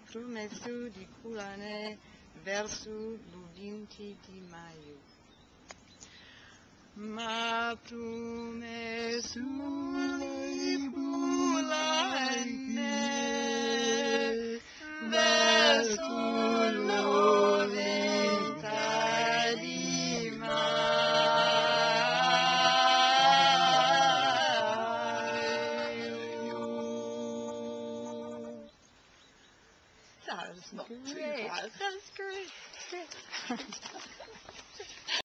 promesso di culane verso l'20 di maio. Ma promesso di culane verso l'20 di maio. That was Not too great. bad. That was great.